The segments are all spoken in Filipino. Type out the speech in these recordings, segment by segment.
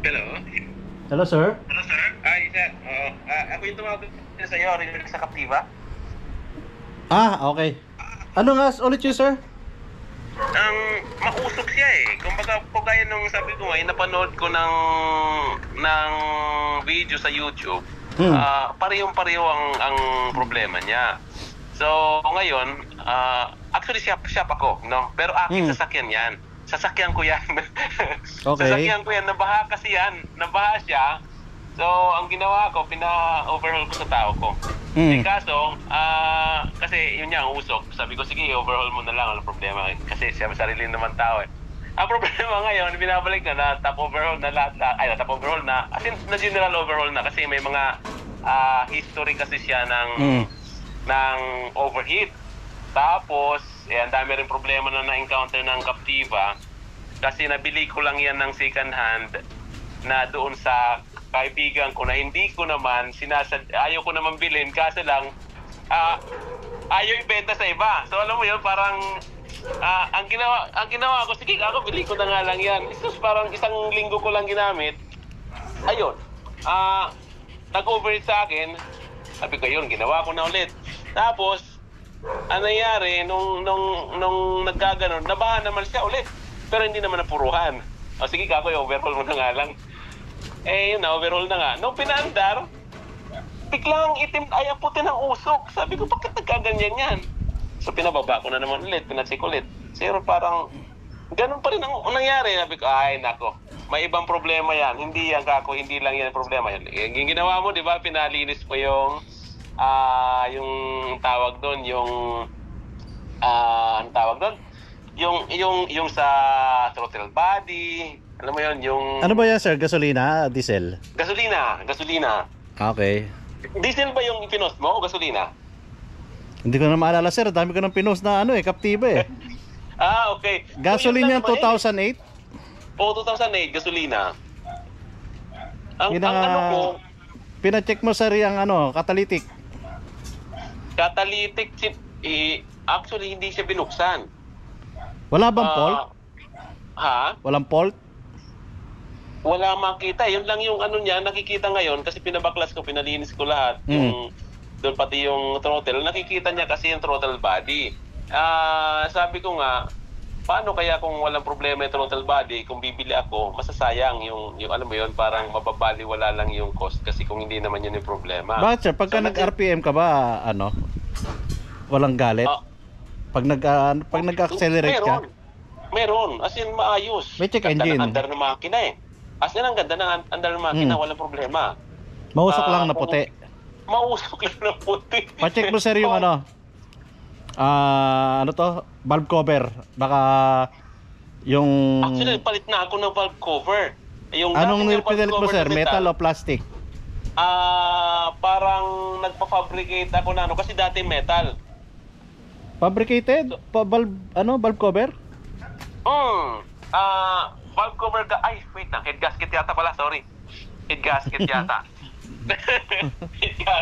Hello? Hello, sir. Hello, sir? Ay, sir. Oo. Ako yung tumawag sa iyo, rin sa Captiva. Okay. Ano nga ulit yun, sir? Ang mausok siya eh. Kumbaga po gaya nung sabi ko ngayon, napanood ko ng video sa YouTube. Parehong-pareho ang problema niya. So, ngayon, actually shop ako, no? Pero akin sasakyan yan. Sasakyan ko yan. Okay. Sasakyan ko yan. Nabaha kasi yan. Nabaha siya. So, ang ginawa ko, pina-overhaul ko sa tao ko. Kaso, kasi yun niya, ang usok. Sabi ko, sige, overhaul mo na lang. Walang problema. Kasi siya sarili naman tao eh. Ang problema ngayon, binabalik na top overhaul na lahat. Ay, top overhaul na. As in, na general overhaul na. Kasi may mga history kasi siya ng overheat. Tapos, ang dami rin problema na na-encounter ng Captiva. Kasi nabili ko lang yan ng second hand na doon sa kaibigan ko na hindi ko naman ayaw ko naman bilhin kasi lang ayaw ibenta sa iba. So alam mo yun, parang ang ginawa ko, sige ako bili ko na nga lang yan. It's parang isang linggo ko lang ginamit. Ayun. Nag-overheat sa akin. Sabi ko yun, ginawa ko na ulit. Tapos ang nangyari, nung nagkaganon, nabahan naman siya ulit. Pero hindi naman napuruhan. O sige kako, overhaul mo na nga lang. Yun na, overhaul na nga. Nung pinaandar, biglang itim, ay ang puti ng usok. Sabi ko, bakit nagkaganyan yan? So pinababa ko na naman ulit, pinacheck ulit. Pero parang, ganun pa rin ang nangyari. Sabi ko, ay nako, may ibang problema yan. Hindi yan kako, hindi lang yan problema yan. Yung ginawa mo, di ba, pinalinis mo yung tawag doon, ang tawag doon? Yung sa throttle body, alam mo yun, yung... Ano ba yan, sir? Gasolina? Diesel? Gasolina. Okay. Diesel ba yung pinost mo o gasolina? Hindi ko na maalala, sir. Dami ko ng pinost na Captiva eh. Okay. Gasoline yan, 2008? Oo, 2008, gasolina. Ang Yun ang, ano ko... pinacheck mo, sir, yung catalytic. Catalytic chip, actually hindi siya binuksan. Wala bang fault? Walang fault? Wala makita. Yun lang yung ano niya, nakikita ngayon kasi pinabaklas ko, pinalinis ko lahat. Doon pati yung throttle, nakikita niya kasi yung throttle body. Sabi ko nga, paano kaya kung walang problema yung throttle body, kung bibili ako, masasayang yung alam mo yun, parang mababaliwala lang yung cost kasi kung hindi naman yun yung problema. Bakit, sir? Pagka nag-RPM ka ba, walang galit? Pag nag-accelerate ka? Meron. As in, maayos. May check engine. Ganda ng andar ng makina eh. As in, ang ganda ng andar ng makina, walang problema. Mausok lang na puti. Mausok lang na puti. Pa-check mo, sir, yung valve cover. Baka yung... Actually, palit na ako ng valve cover. Anong pinalit mo, sir? Metal o plastic? Parang nagpa-fabricate ako na kasi dati metal. Fabricated? Valve cover? Valve cover ay, wait na. Head gasket yata pala, sorry. Head gasket yata.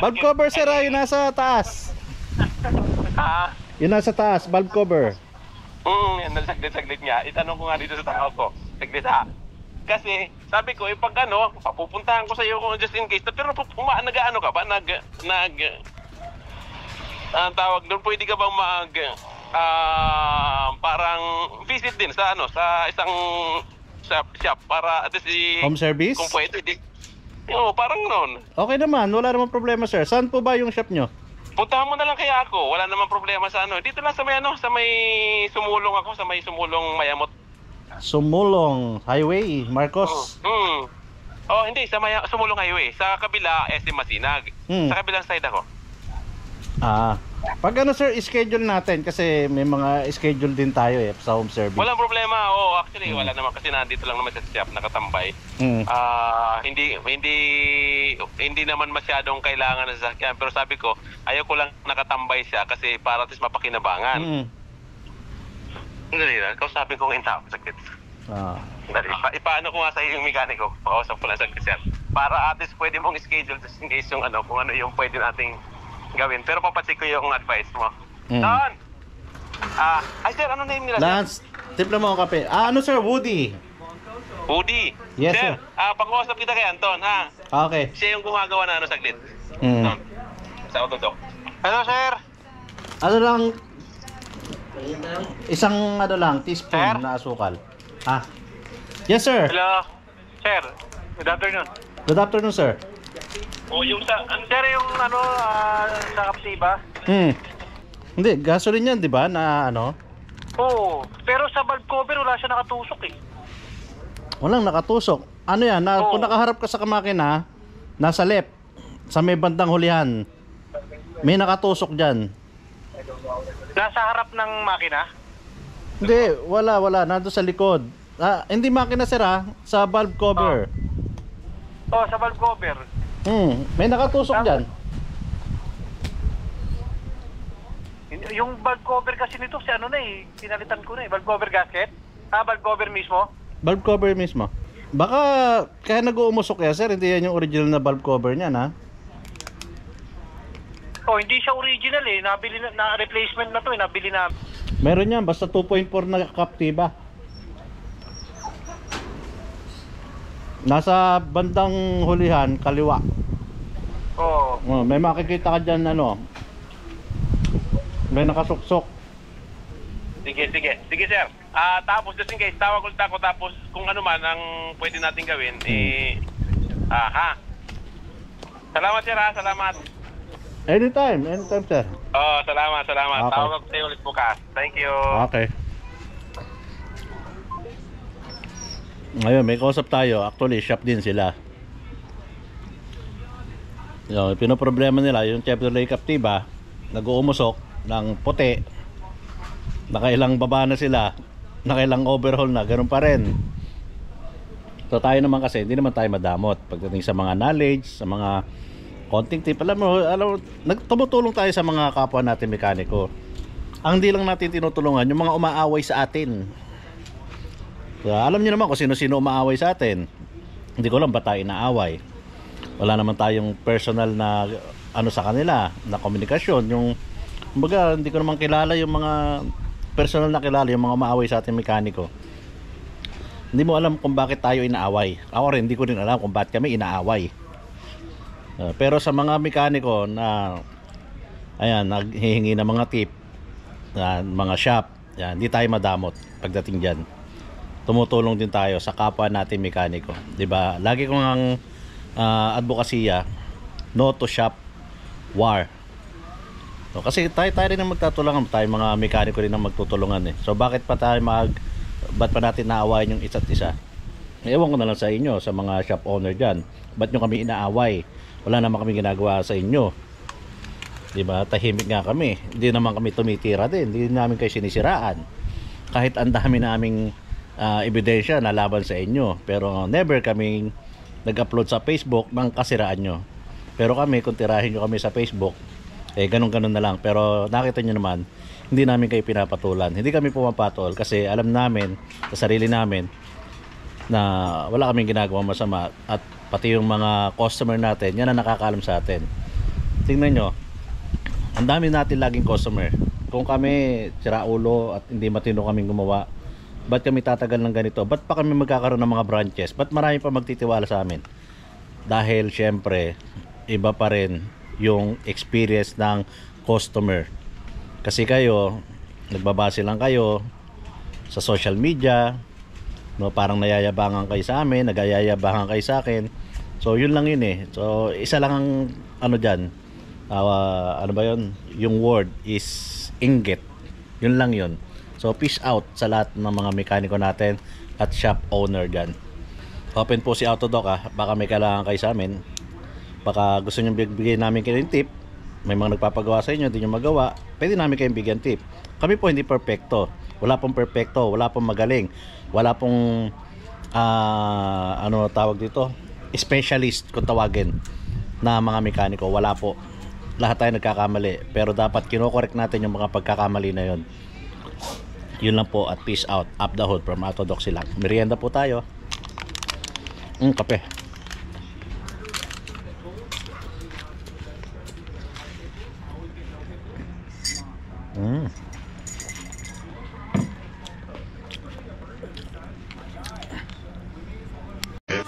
Valve cover, sir, yun nasa taas. Yun nasa taas, valve cover. Saglit nga. Itanong ko nga dito sa tao ko. Saglit ha. Kasi, sabi ko, pag papupuntahan ko sa iyo kung just in case. Pero nag-ano ka ba? Tawag doon, pwede ka bang parang visit din sa isang shop para at least home service? Kung pwede, parang noon. Okay naman, wala namang problema, sir. Saan po ba yung shop nyo? Puntahan mo na lang kaya ako. Wala namang problema sa Dito lang sa may sumulong ako, sa may sumulong Mayamot. Sumulong Highway, Marcos. Hindi sa Sumulong Highway. Sa kabila SM Masinag. Sa kabilang side ako. Pag sir, schedule natin kasi may mga schedule din tayo sa home service. Walang problema. Actually wala naman kasi nandito lang naman sa shop nakatambay. Hindi naman masyadong kailangan ng sasakyan, pero sabi ko, ayaw ko lang nakatambay siya kasi para at least mapakinabangan. Dali lang, kausapin ko ngayon tao, sakit. Dali, ipaano ko nga sa iyo yung mekaniko, pakausap ko lang sakit siya. Para at least pwede mong schedule just in case yung kung ano yung pwede nating gawin. Pero papacheck ko yung advice mo. Don! Ay sir, ano name nila? Lance, timpla mo ang kape. Sir, Woody. Woody. Yes, sir. sir. Pag-usap kita kay Anton, ha? Okay. Siya yung gumagawa na saglit. Mm. Sa Autodoc. Hello, sir. Ano lang, isang ano lang, teaspoon Sir? na asukal. Ha? Yes, sir. Hello. Sir, good afternoon. Good afternoon, sir. Yung sir, yung sa Captiva? Hindi, gasoline yan, di ba? Na ano? Oo. Pero sa valve cover, wala siya nakatusok eh. Walang nakatusok. Ano yan? Oo. Kung nakaharap ka sa makina, nasa left, sa may bandang hulihan, may nakatusok dyan. Nasa harap ng makina? Hindi, wala. Nandun sa likod. Hindi makina, sir, ha? Sa valve cover. Sa valve cover. May nakatusok dyan. Yung valve cover kasi nito, pinalitan ko na eh. Valve cover gasket? Valve cover mismo? Valve cover mismo. Baka kaya nag-uumusok yan, sir. Hindi yan yung original na valve cover niyan, ha? Hindi siya original eh. Nabili na replacement na to eh. Nabili na. Meron yan, basta 2.4 na Captiva. Nasa bandang hulihan, kaliwa. May makikita ka dyan, may nakasuksok. Sige sir. Tapos just in case, tawag ulit ako. Tapos kung ano man ang pwede natin gawin, Salamat sir, salamat. Anytime, sir. Salamat. Okay. Tawag ako sa'yo ulit bukas. Thank you. Okay. Ngayon, may kausap tayo. Actually, shop din sila. Yung pinoproblema nila, yung Chevrolet Captiva, nag-uumusok ng puti. Nakailang baba na sila. Nakailang overhaul na. Ganun pa rin. So tayo naman kasi, hindi naman tayo madamot. Pagdating sa mga knowledge, sa mga konting tip. Alam mo, tumutulong tayo sa mga kapwa natin mekaniko. Ang hindi lang natin tinutulungan, yung mga umaaway sa atin. So, alam niyo naman kung sino-sino umaaway sa atin. Hindi ko lang ba tayo inaaway. Wala naman tayong personal na sa kanila, na komunikasyon. Yung kumbaga, hindi ko naman kilala yung mga personal na kilala, yung mga umaaway sa ating mekaniko. Hindi mo alam kung bakit tayo inaaway. Ako rin, hindi ko rin alam kung bakit kami inaaway. Pero sa mga mekaniko na naghihingi ng mga tip, mga shop, hindi tayo madamot pagdating dyan. Tumutulong din tayo sa kapwa natin mekaniko, 'di ba? Lagi kong ang advokasya, no to shop war. So, kasi tayo rin ang magtutulungan, tayo mga mekaniko rin ang magtutulungan eh. So bakit pa natin naawayan yung isa't isa? Ewan ko na lang sa inyo, sa mga shop owner diyan. Ba't nyo kami inaaway? Wala naman kami ginagawa sa inyo. 'Di ba? Tahimik nga kami. Hindi naman kami tumitira din. Hindi namin kayo sinisiraan. Kahit ang dami naming ebidensya na laban sa inyo, pero never kaming nag-upload sa Facebook ng kasiraan nyo. Pero kami, kung tirahin nyo kami sa Facebook, ganun-ganun na lang. Pero nakita nyo naman, hindi namin kayo pinapatulan. Hindi kami pumapatol kasi alam namin sa sarili namin na wala kaming ginagawa masama, at pati yung mga customer natin, yan ang nakakaalam sa atin. Tingnan nyo, ang dami natin laging customer. Kung kami siraulo at hindi matino kaming gumawa, ba't kami tatagal ng ganito? Ba't pa kami magkakaroon ng mga branches? Ba't marami pa magtitiwala sa amin? Dahil syempre, iba pa rin yung experience ng customer. Kasi kayo, nagbabase lang kayo sa social media, parang nayayabangan kayo sa amin, nagayayabangan kayo sa akin. So yun lang yun eh. So isa lang ang dyan, ano ba yun? Yung word is inggit. Yun lang yun. So peace out sa lahat ng mga mekaniko natin at shop owner dyan. Open po si Autodoc baka may kailangan kayo sa amin. Baka gusto nyo bigyan namin kayo ng tip. May mga nagpapagawa sa inyo, hindi nyo magawa, pwede namin kayong bigyan tip. Kami po hindi perfecto. Wala pong perfecto, wala pong magaling. Wala pong tawag dito, specialist kung tawagin na mga mekaniko. Wala po. Lahat tayo nagkakamali, pero dapat kino-correct natin yung mga pagkakamali na yon. Yun lang po, at peace out. Up the hood from Autodoc Silang. Merienda po tayo. Kape.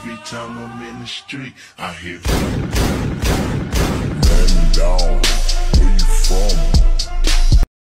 Every time I'm in the street, I hear.